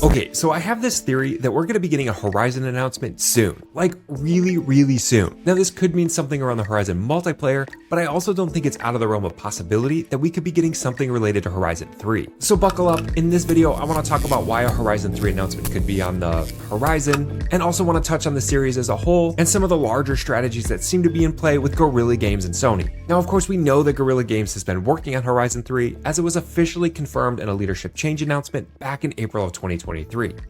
Okay, so I have this theory that we're going to be getting a Horizon announcement soon, like really soon. Now this could mean something around the Horizon multiplayer, but I also don't think it's out of the realm of possibility that we could be getting something related to Horizon 3. So buckle up, in this video I want to talk about why a Horizon 3 announcement could be on the horizon, and also want to touch on the series as a whole and some of the larger strategies that seem to be in play with Guerrilla Games and Sony. Now of course we know that Guerrilla Games has been working on Horizon 3 as it was officially confirmed in a leadership change announcement back in April of 2023.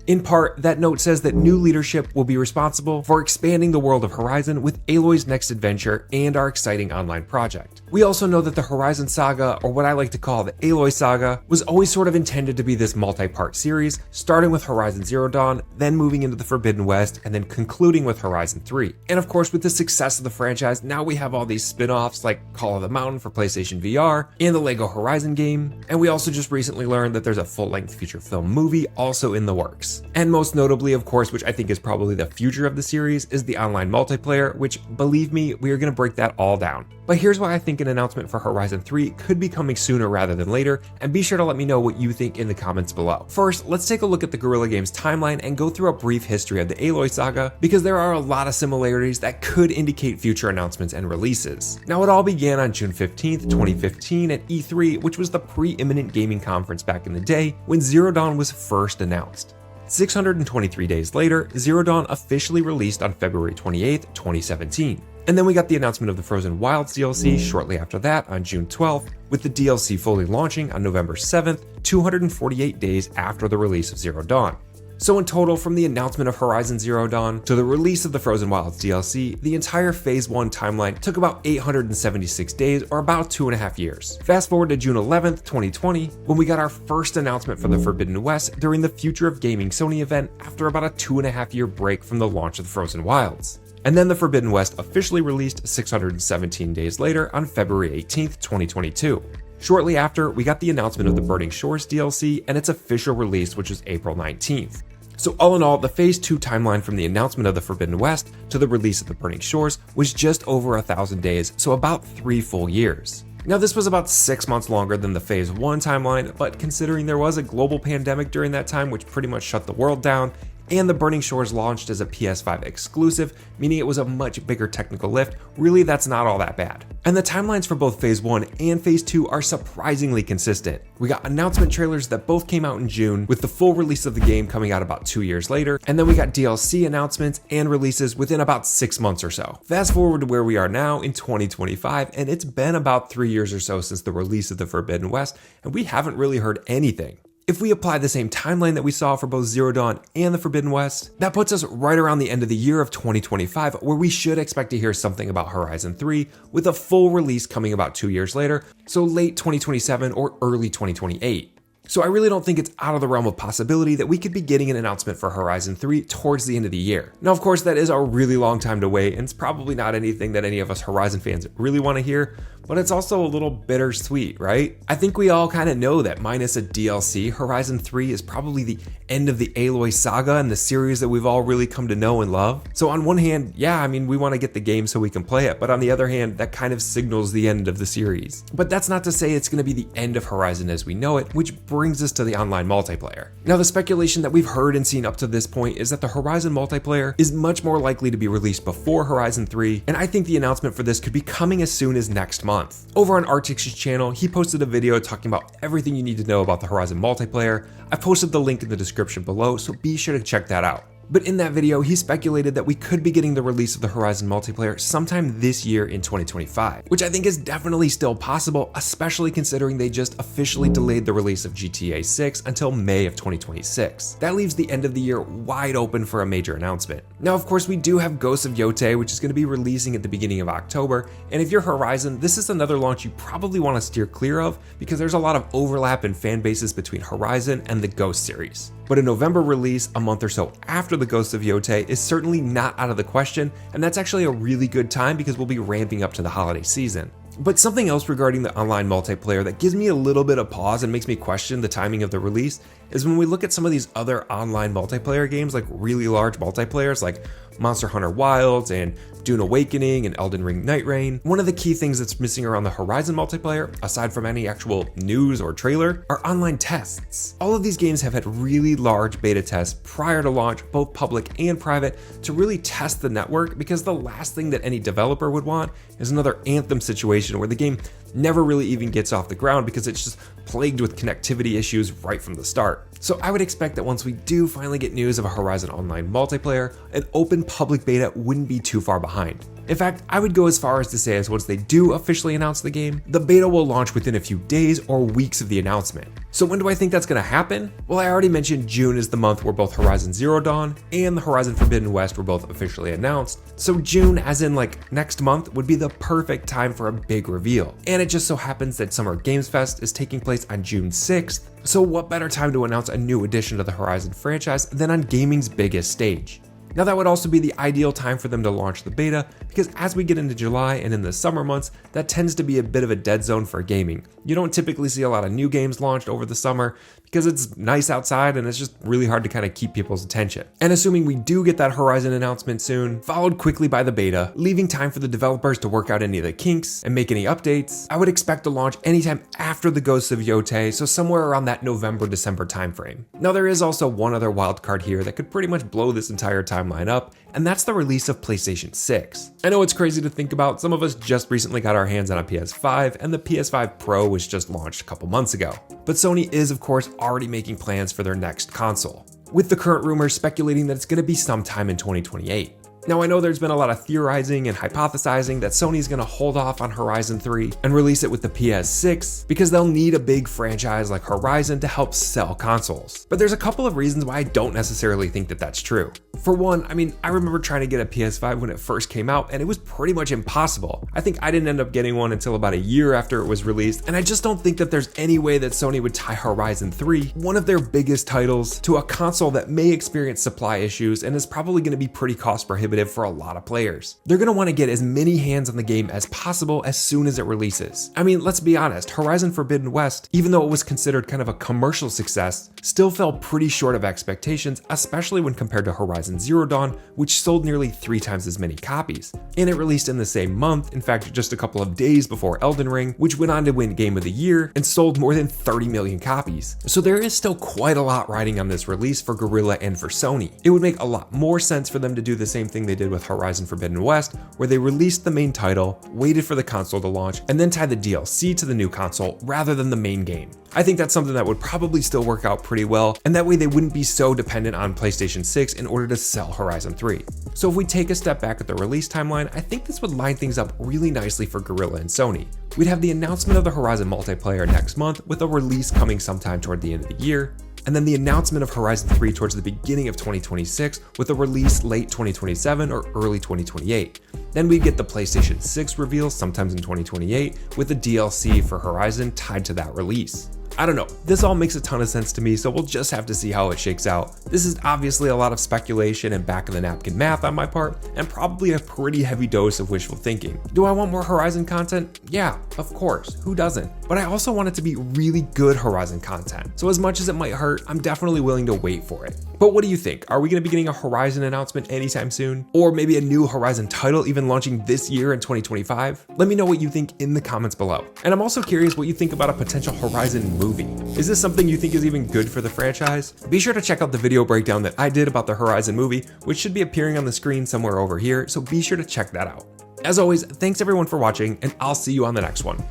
In part, that note says that new leadership will be responsible for expanding the world of Horizon with Aloy's next adventure and our exciting online project. We also know that the Horizon Saga, or what I like to call the Aloy Saga, was always sort of intended to be this multi-part series, starting with Horizon Zero Dawn, then moving into the Forbidden West, and then concluding with Horizon 3. And of course, with the success of the franchise, now we have all these spin-offs like Call of the Mountain for PlayStation VR, and the Lego Horizon game, and we also just recently learned that there's a full-length feature film movie also in the works. And most notably, of course, which I think is probably the future of the series, is the online multiplayer, which, believe me, we are going to break that all down. But here's why I think an announcement for Horizon 3 could be coming sooner rather than later, and be sure to let me know what you think in the comments below. First, let's take a look at the Guerrilla Games timeline and go through a brief history of the Aloy Saga, because there are a lot of similarities that could indicate future announcements and releases. Now, it all began on June 15th, 2015 at E3, which was the pre-Imminent gaming conference back in the day, when Zero Dawn was first announced. 623 days later, Zero Dawn officially released on February 28th, 2017. And then we got the announcement of the Frozen Wilds DLC shortly after that on June 12th, with the DLC fully launching on November 7th, 248 days after the release of Zero Dawn. So in total, from the announcement of Horizon Zero Dawn to the release of the Frozen Wilds DLC, the entire Phase 1 timeline took about 876 days, or about 2.5 years. Fast forward to June 11th, 2020, when we got our first announcement for the Forbidden West during the Future of Gaming Sony event after about a 2.5-year break from the launch of the Frozen Wilds. And then the Forbidden West officially released 617 days later on February 18th, 2022. Shortly after, we got the announcement of the Burning Shores DLC and its official release, which was April 19th. So all in all, the Phase 2 timeline from the announcement of the Forbidden West to the release of the Burning Shores was just over 1,000 days, so about 3 full years. Now this was about 6 months longer than the Phase 1 timeline, but considering there was a global pandemic during that time which pretty much shut the world down, and the Burning Shores launched as a PS5 exclusive, meaning it was a much bigger technical lift, really that's not all that bad. And the timelines for both Phase 1 and Phase 2 are surprisingly consistent. We got announcement trailers that both came out in June, with the full release of the game coming out about 2 years later, and then we got DLC announcements and releases within about 6 months or so. Fast forward to where we are now in 2025, and it's been about 3 years or so since the release of the Forbidden West, and we haven't really heard anything. If we apply the same timeline that we saw for both Zero Dawn and the Forbidden West, that puts us right around the end of the year of 2025, where we should expect to hear something about Horizon 3, with a full release coming about 2 years later, so late 2027 or early 2028. So I really don't think it's out of the realm of possibility that we could be getting an announcement for Horizon 3 towards the end of the year. Now of course that is a really long time to wait, and it's probably not anything that any of us Horizon fans really want to hear, but it's also a little bittersweet, right? I think we all kind of know that minus a DLC, Horizon 3 is probably the end of the Aloy Saga and the series that we've all really come to know and love. So on one hand, yeah, I mean, we want to get the game so we can play it, but on the other hand, that kind of signals the end of the series. But that's not to say it's going to be the end of Horizon as we know it, which brings us to the online multiplayer. Now, the speculation that we've heard and seen up to this point is that the Horizon multiplayer is much more likely to be released before Horizon 3, and I think the announcement for this could be coming as soon as next month. Over on Artix's channel, he posted a video talking about everything you need to know about the Horizon multiplayer. I posted the link in the description below, so be sure to check that out. But in that video, he speculated that we could be getting the release of the Horizon multiplayer sometime this year in 2025, which I think is definitely still possible, especially considering they just officially delayed the release of GTA 6 until May of 2026. That leaves the end of the year wide open for a major announcement. Now, of course, we do have Ghosts of Yotei, which is going to be releasing at the beginning of October, and if you're Horizon, this is another launch you probably want to steer clear of because there's a lot of overlap in fan bases between Horizon and the Ghost series. But a November release, a month or so after the Ghosts of Yotei, is certainly not out of the question, and that's actually a really good time because we'll be ramping up to the holiday season. But something else regarding the online multiplayer that gives me a little bit of pause and makes me question the timing of the release is when we look at some of these other online multiplayer games, like really large multiplayers like Monster Hunter Wilds and Dune Awakening and Elden Ring Night Rain, one of the key things that's missing around the Horizon multiplayer, aside from any actual news or trailer, are online tests. All of these games have had really large beta tests prior to launch, both public and private, to really test the network, because the last thing that any developer would want is another Anthem situation where the game never really even gets off the ground because it's just plagued with connectivity issues right from the start. So I would expect that once we do finally get news of a Horizon Online multiplayer, an open public beta wouldn't be too far behind. In fact, I would go as far as to say as once they do officially announce the game, the beta will launch within a few days or weeks of the announcement. So when do I think that's going to happen? Well, I already mentioned June is the month where both Horizon Zero Dawn and the Horizon Forbidden West were both officially announced. So June, as in like next month, would be the perfect time for a big reveal. And it just so happens that Summer Games Fest is taking place on June 6th. So what better time to announce a new addition to the Horizon franchise than on gaming's biggest stage? Now that would also be the ideal time for them to launch the beta, because as we get into July and in the summer months, that tends to be a bit of a dead zone for gaming. You don't typically see a lot of new games launched over the summer because it's nice outside and it's just really hard to kind of keep people's attention. And assuming we do get that Horizon announcement soon, followed quickly by the beta, leaving time for the developers to work out any of the kinks and make any updates, I would expect to launch anytime after the Ghosts of Yotei, so somewhere around that November-December timeframe. Now there is also one other wildcard here that could pretty much blow this entire timeline up, and that's the release of PlayStation 6. I know it's crazy to think about, some of us just recently got our hands on a PS5, and the PS5 Pro was just launched a couple months ago. But Sony is of course already making plans for their next console, with the current rumors speculating that it's going to be sometime in 2028. Now I know there's been a lot of theorizing and hypothesizing that Sony's gonna hold off on Horizon 3 and release it with the PS6 because they'll need a big franchise like Horizon to help sell consoles. But there's a couple of reasons why I don't necessarily think that that's true. For one, I remember trying to get a PS5 when it first came out and it was pretty much impossible. I think I didn't end up getting one until about a year after it was released, and I just don't think that there's any way that Sony would tie Horizon 3, one of their biggest titles, to a console that may experience supply issues and is probably gonna be pretty cost prohibitive for a lot of players. They're going to want to get as many hands on the game as possible as soon as it releases. Let's be honest, Horizon Forbidden West, even though it was considered kind of a commercial success, still fell pretty short of expectations, especially when compared to Horizon Zero Dawn, which sold nearly 3 times as many copies. And it released in the same month, in fact just a couple of days before Elden Ring, which went on to win Game of the Year and sold more than 30 million copies. So there is still quite a lot riding on this release for Guerrilla and for Sony. It would make a lot more sense for them to do the same thing they did with Horizon Forbidden West, where they released the main title, waited for the console to launch, and then tied the DLC to the new console rather than the main game. I think that's something that would probably still work out pretty well, and that way they wouldn't be so dependent on PlayStation 6 in order to sell Horizon 3. So if we take a step back at the release timeline, I think this would line things up really nicely for Guerrilla and Sony. We'd have the announcement of the Horizon multiplayer next month, with a release coming sometime toward the end of the year, and then the announcement of Horizon 3 towards the beginning of 2026 with a release late 2027 or early 2028. Then we'd get the PlayStation 6 reveal sometimes in 2028 with the DLC for Horizon tied to that release. I don't know, this all makes a ton of sense to me, so we'll just have to see how it shakes out. This is obviously a lot of speculation and back of the napkin math on my part, and probably a pretty heavy dose of wishful thinking. Do I want more Horizon content? Yeah, of course, who doesn't? But I also want it to be really good Horizon content, so as much as it might hurt, I'm definitely willing to wait for it. But what do you think? Are we going to be getting a Horizon announcement anytime soon? Or maybe a new Horizon title even launching this year in 2025? Let me know what you think in the comments below. And I'm also curious what you think about a potential Horizon movie. Is this something you think is even good for the franchise? Be sure to check out the video breakdown that I did about the Horizon movie, which should be appearing on the screen somewhere over here, so be sure to check that out. As always, thanks everyone for watching, and I'll see you on the next one.